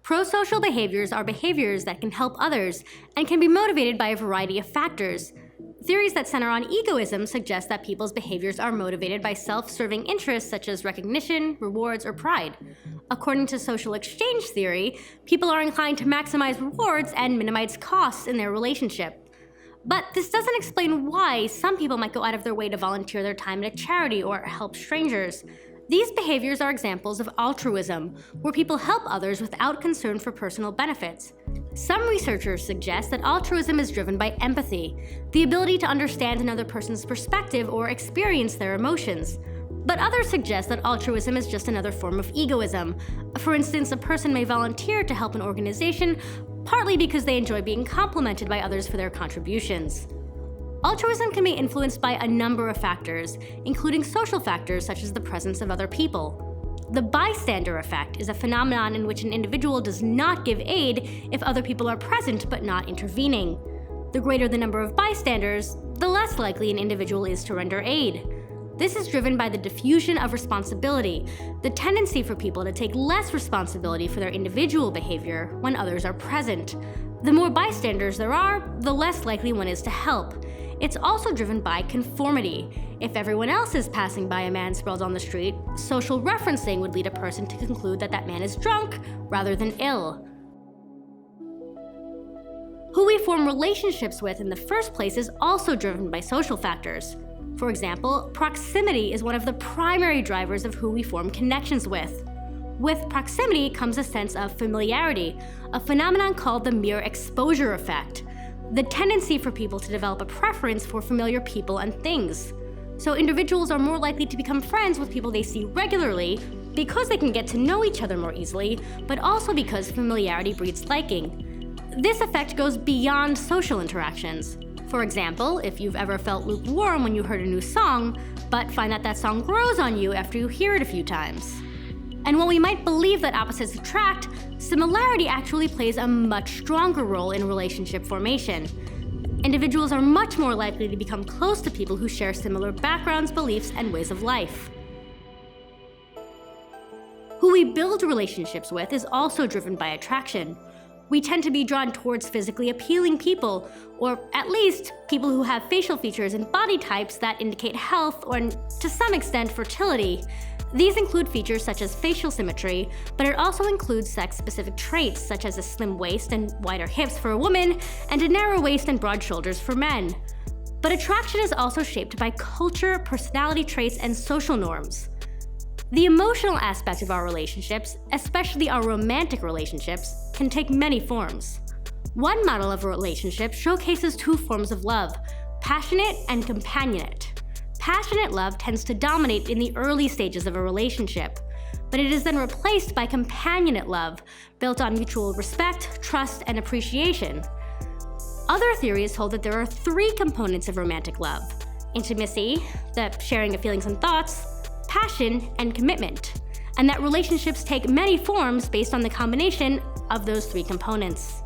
Prosocial behaviors are behaviors that can help others and can be motivated by a variety of factors. Theories that center on egoism suggest that people's behaviors are motivated by self-serving interests such as recognition, rewards, or pride. According to social exchange theory, people are inclined to maximize rewards and minimize costs in their relationship. But this doesn't explain why some people might go out of their way to volunteer their time at a charity or help strangers. These behaviors are examples of altruism, where people help others without concern for personal benefits. Some researchers suggest that altruism is driven by empathy, the ability to understand another person's perspective or experience their emotions. But others suggest that altruism is just another form of egoism. For instance, a person may volunteer to help an organization partly because they enjoy being complimented by others for their contributions. Altruism can be influenced by a number of factors, including social factors such as the presence of other people. The bystander effect is a phenomenon in which an individual does not give aid if other people are present but not intervening. The greater the number of bystanders, the less likely an individual is to render aid. This is driven by the diffusion of responsibility, the tendency for people to take less responsibility for their individual behavior when others are present. The more bystanders there are, the less likely one is to help. It's also driven by conformity. If everyone else is passing by a man sprawled on the street, social referencing would lead a person to conclude that that man is drunk rather than ill. Who we form relationships with in the first place is also driven by social factors. For example, proximity is one of the primary drivers of who we form connections with. With proximity comes a sense of familiarity, a phenomenon called the mere exposure effect. The tendency for people to develop a preference for familiar people and things. So individuals are more likely to become friends with people they see regularly because they can get to know each other more easily, but also because familiarity breeds liking. This effect goes beyond social interactions. For example, if you've ever felt lukewarm when you heard a new song, but find that that song grows on you after you hear it a few times. And while we might believe that opposites attract, similarity actually plays a much stronger role in relationship formation. Individuals are much more likely to become close to people who share similar backgrounds, beliefs, and ways of life. Who we build relationships with is also driven by attraction. We tend to be drawn towards physically appealing people, or at least people who have facial features and body types that indicate health or, to some extent, fertility. These include features such as facial symmetry, but it also includes sex-specific traits such as a slim waist and wider hips for a woman, and a narrow waist and broad shoulders for men. But attraction is also shaped by culture, personality traits, and social norms. The emotional aspect of our relationships, especially our romantic relationships, can take many forms. One model of a relationship showcases two forms of love: passionate and companionate. Passionate love tends to dominate in the early stages of a relationship, but it is then replaced by companionate love, built on mutual respect, trust, and appreciation. Other theories hold that there are three components of romantic love: intimacy, the sharing of feelings and thoughts, passion, and commitment, and that relationships take many forms based on the combination of those three components.